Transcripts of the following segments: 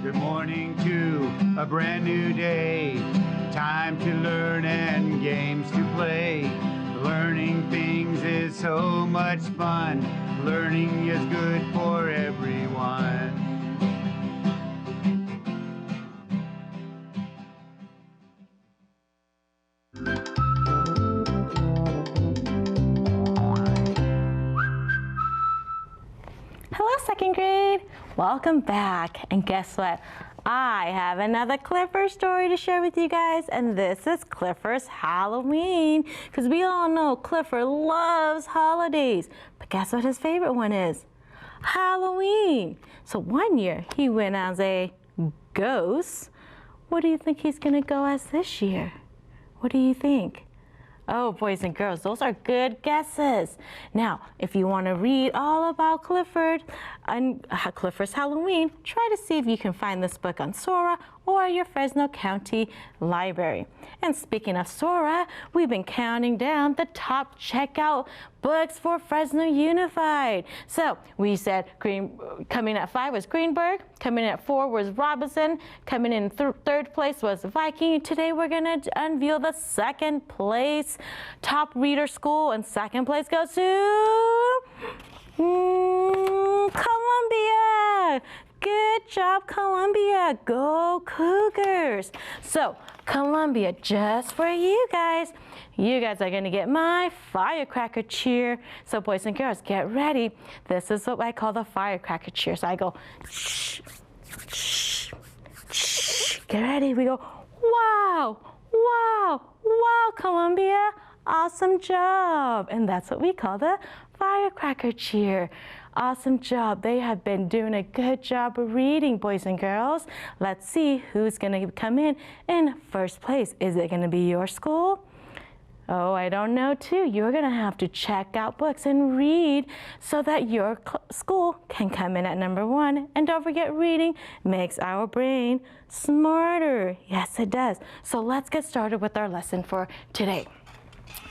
Good morning to a brand new day. Time to learn and games to play. Learning things is so much fun. Learning is good for everyone. Hello, second grade. Welcome back. And guess what? I have another Clifford story to share with you guys, and this is Clifford's Halloween, because we all know Clifford loves holidays. But guess what his favorite one is? Halloween. So one year he went as a ghost. What do you think he's gonna go as this year? What do you think? Oh, boys and girls, those are good guesses. Now, if you want to read all about Clifford and Clifford's Halloween, try to see if you can find this book on Sora or your Fresno County Library. And speaking of Sora, we've been counting down the top checkout books for Fresno Unified. So we said coming at 5 was Greenberg, coming in at 4 was Robinson, coming in third place was Viking. Today we're gonna unveil the second place top reader school, and second place goes to Columbia. Good job, Columbia. Go Cougars. So Columbia, just for you guys are gonna get my firecracker cheer. So boys and girls, get ready. This is what I call the firecracker cheer. So I go, shh, shh, shh. Get ready. We go, wow, wow, wow, Columbia. Awesome job. And that's what we call the firecracker cheer. Awesome job. They have been doing a good job of reading, boys and girls. Let's see who's going to come in first place. Is it going to be your school? Oh, I don't know too. You're going to have to check out books and read so that your school can come in at number 1. And don't forget, reading makes our brain smarter. Yes, it does. So let's get started with our lesson for today.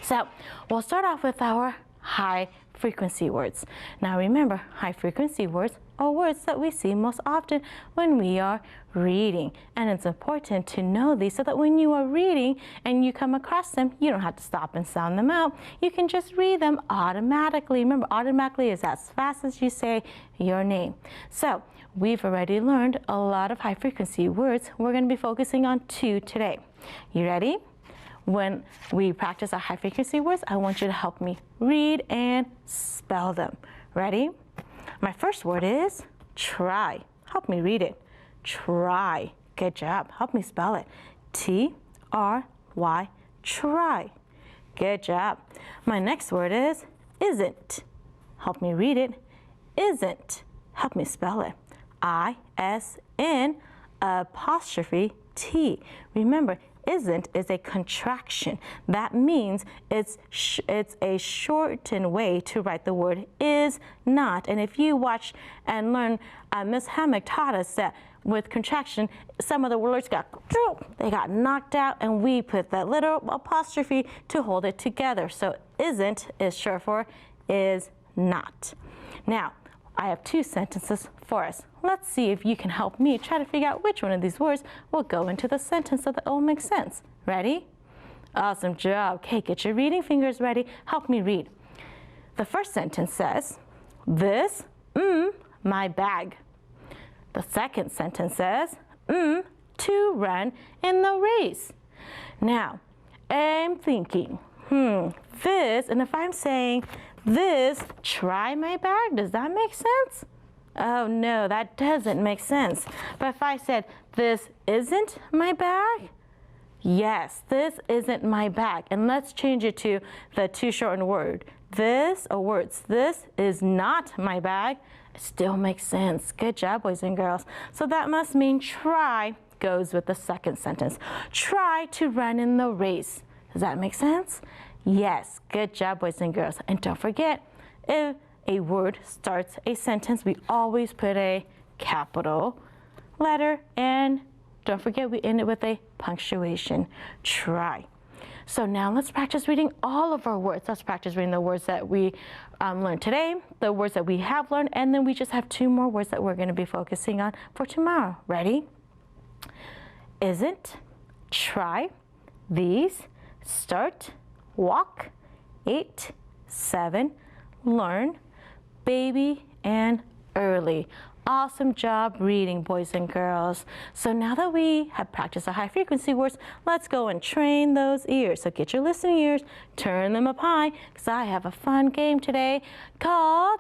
So we'll start off with our high frequency words. Now remember, high frequency words are words that we see most often when we are reading. And it's important to know these so that when you are reading and you come across them, you don't have to stop and sound them out. You can just read them automatically. Remember, automatically is as fast as you say your name. So we've already learned a lot of high frequency words. We're going to be focusing on 2 today. You ready? When we practice our high frequency words, I want you to help me read and spell them. Ready? My first word is try. Help me read it. Try. Good job. Help me spell it. T-R-Y, try. Good job. My next word is isn't. Help me read it. Isn't. Help me spell it. I-S-N apostrophe T. Remember, isn't is a contraction. That means it's a shortened way to write the word is not. And if you watch and learn, Miss Hammock taught us that with contraction, some of the words got knocked out, and we put that little apostrophe to hold it together. So isn't is short for is not. Now, I have 2 sentences for us. Let's see if you can help me try to figure out which one of these words will go into the sentence so that it will make sense. Ready? Awesome job. Okay, get your reading fingers ready. Help me read. The first sentence says, this, my bag. The second sentence says, to run in the race. Now, I'm thinking, this, and if I'm saying this, try my bag, does that make sense? Oh no, that doesn't make sense. But if I said, this isn't my bag, yes, this isn't my bag. And let's change it to the 2 shortened word. This, or words, this is not my bag. It still makes sense. Good job, boys and girls. So that must mean try goes with the second sentence. Try to run in the race. Does that make sense? Yes, good job, boys and girls. And don't forget, if a word starts a sentence, we always put a capital letter, and don't forget we end it with a punctuation. Try. So now let's practice reading all of our words. Let's practice reading the words that we learned today, the words that we have learned, and then we just have 2 more words that we're going to be focusing on for tomorrow. Ready? Isn't, try, these, start, walk, 8, 7, learn, baby, and early. Awesome job reading, boys and girls. So now that we have practiced the high frequency words, let's go and train those ears. So get your listening ears, turn them up high, because I have a fun game today called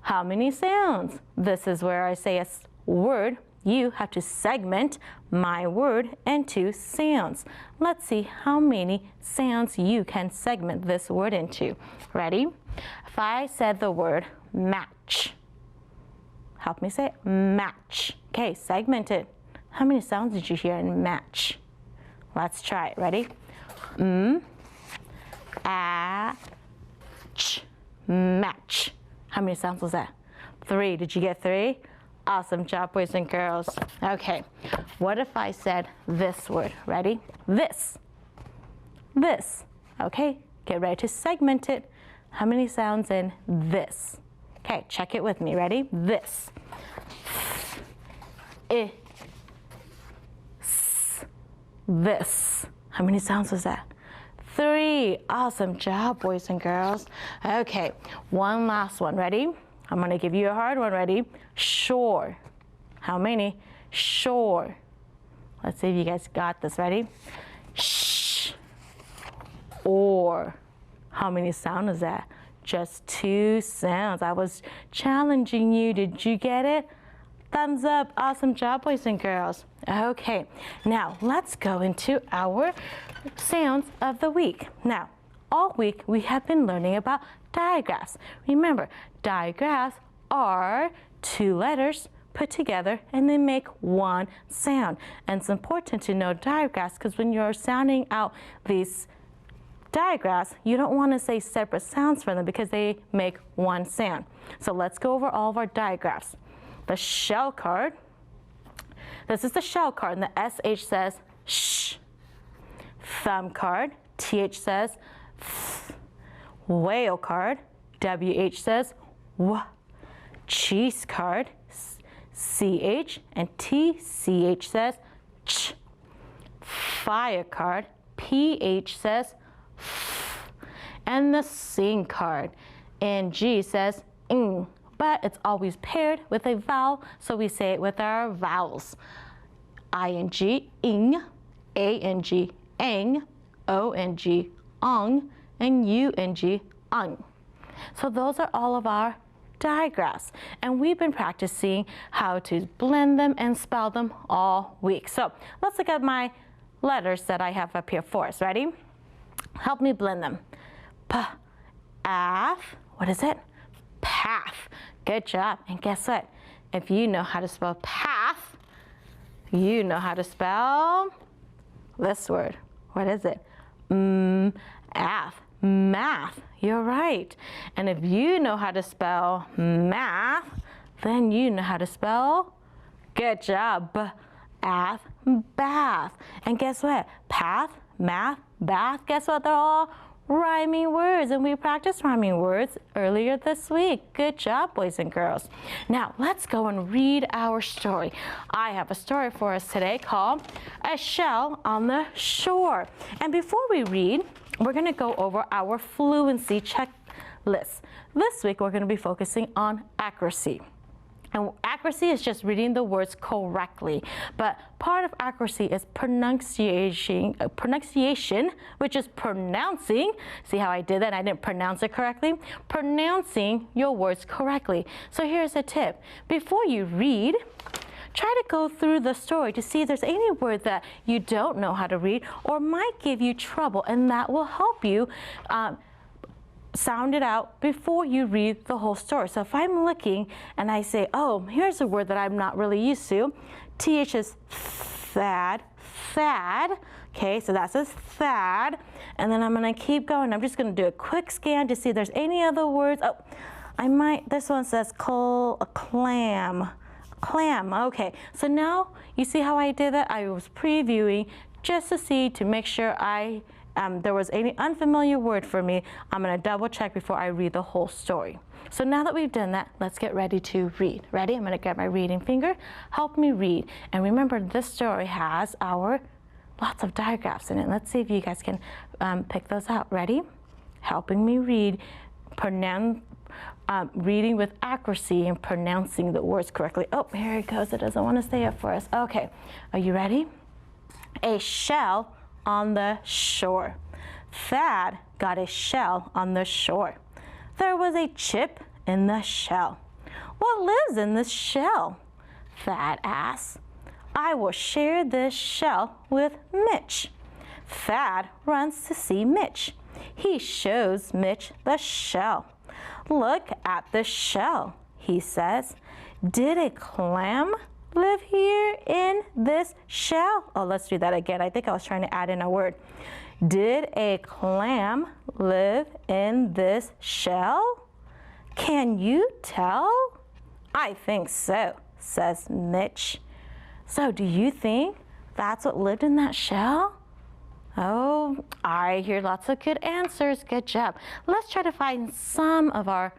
How Many Sounds? This is where I say a word. You have to segment my word into sounds. Let's see how many sounds you can segment this word into. Ready? If I said the word match, help me say it. Match. Okay, segment it. How many sounds did you hear in match? Let's try it. Ready? Match. How many sounds was that? 3. Did you get 3? Awesome job, boys and girls. Okay, what if I said this word? Ready? This. This. Okay, get ready to segment it. How many sounds in this? Okay, check it with me. Ready? This. This. How many sounds was that? 3. Awesome job, boys and girls. Okay, one last one. Ready? I'm going to give you a hard one. Ready? Sure. How many? Sure. Let's see if you guys got this. Ready? Shh. Or. How many sounds is that? Just 2 sounds. I was challenging you. Did you get it? Thumbs up. Awesome job, boys and girls. Okay, now let's go into our sounds of the week. Now, all week we have been learning about digraphs. Remember, digraphs are 2 letters put together and they make 1 sound. And it's important to know digraphs because when you're sounding out these digraphs, you don't want to say separate sounds for them because they make 1 sound. So let's go over all of our digraphs. The shell card. This is the shell card, and the SH says sh. Thumb card, TH says th. Whale card, WH says w. Cheese card, CH, and TCH says ch. Fire card, PH says f. And the sing card, NG says ng. But it's always paired with a vowel, so we say it with our vowels. ING, ing, ANG, ang, ONG, ong, and UNG, ung. So those are all of our digraphs, and we've been practicing how to blend them and spell them all week. So let's look at my letters that I have up here for us. Ready? Help me blend them. P, af, what is it? Path. Good job. And guess what? If you know how to spell path, you know how to spell this word. What is it? Math. Math. You're right. And if you know how to spell math, then you know how to spell, good job, bath, bath. And guess what? Path, math, bath, guess what? They're all rhyming words, and we practiced rhyming words earlier this week. Good job, boys and girls. Now, let's go and read our story. I have a story for us today called A Shell on the Shore. And before we read, we're going to go over our fluency checklist. This week, we're going to be focusing on accuracy. And accuracy is just reading the words correctly. But part of accuracy is pronunciation, which is pronouncing. See how I did that? I didn't pronounce it correctly. Pronouncing your words correctly. So here's a tip. Before you read, try to go through the story to see if there's any word that you don't know how to read or might give you trouble, and that will help you sound it out before you read the whole story. So if I'm looking and I say, oh, here's a word that I'm not really used to. TH is thad, thad. Okay, so that says thad. And then I'm going to keep going. I'm just going to do a quick scan to see if there's any other words. Oh, this one says clam. Clam, okay. So now you see how I did that? I was previewing just to see, to make sure I there was any unfamiliar word for me, I'm going to double check before I read the whole story. So now that we've done that, let's get ready to read. Ready? I'm going to grab my reading finger. Help me read. And remember, this story has our lots of diagrams in it. Let's see if you guys can pick those out. Ready? Helping me read, reading with accuracy and pronouncing the words correctly. Oh, here it goes. It doesn't want to stay up for us. Okay, are you ready? A shell on the shore. Thad got a shell on the shore. There was a chip in the shell. What lives in this shell? Thad asked. I will share this shell with Mitch. Thad runs to see Mitch. He shows Mitch the shell. Look at the shell, he says. Did a clam live here in this shell? Oh, let's do that again. I think I was trying to add in a word. Did a clam live in this shell? Can you tell? I think so, says Mitch. So do you think that's what lived in that shell? Oh, I hear lots of good answers. Good job. Let's try to find some of our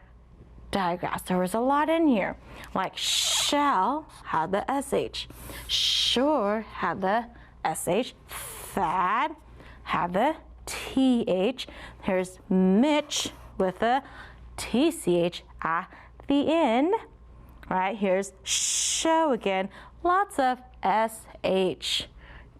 diagrams. There was a lot in here. Like shell had the SH. Shore had the SH. Thad had the TH. Here's Mitch with the TCH at the end. Right, here's show again. Lots of SH.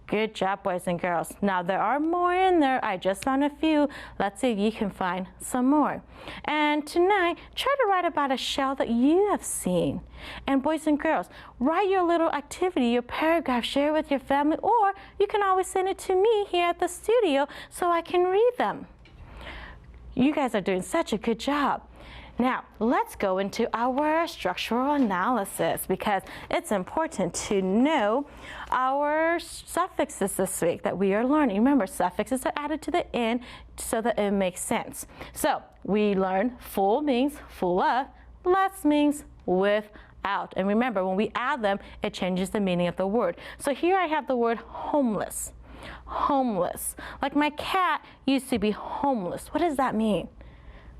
Good job, boys and girls. Now, there are more in there. I just found a few. Let's see if you can find some more. And tonight, try to write about a shell that you have seen. And boys and girls, write your little activity, your paragraph, share it with your family, or you can always send it to me here at the studio so I can read them. You guys are doing such a good job. Now, let's go into our structural analysis because it's important to know our suffixes this week that we are learning. Remember, suffixes are added to the end so that it makes sense. So we learned full means full of, less means without. And remember, when we add them, it changes the meaning of the word. So here I have the word homeless. Homeless. Like my cat used to be homeless. What does that mean?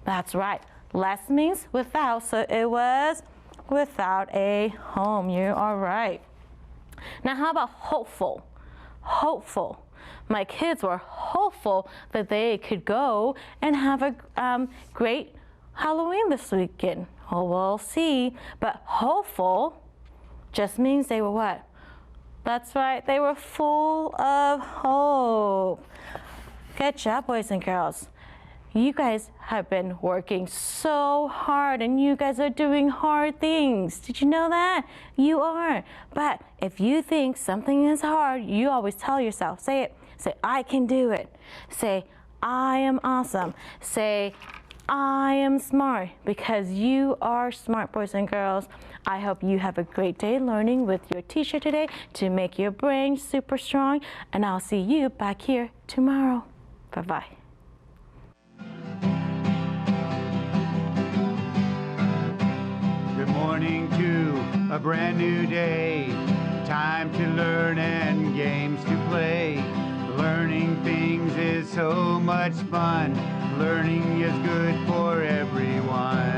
That's right. Less means without, so it was without a home. You are right. Now, how about hopeful? Hopeful. My kids were hopeful that they could go and have a great Halloween this weekend. Oh, we'll see. But hopeful just means they were what? That's right. They were full of hope. Good job, boys and girls. You guys have been working so hard and you guys are doing hard things. Did you know that? You are. But if you think something is hard, you always tell yourself, say it. Say, I can do it. Say, I am awesome. Say, I am smart, because you are smart, boys and girls. I hope you have a great day learning with your teacher today to make your brain super strong. And I'll see you back here tomorrow. Bye-bye. Good morning to a brand new day. Time to learn and games to play. Learning things is so much fun. Learning is good for everyone.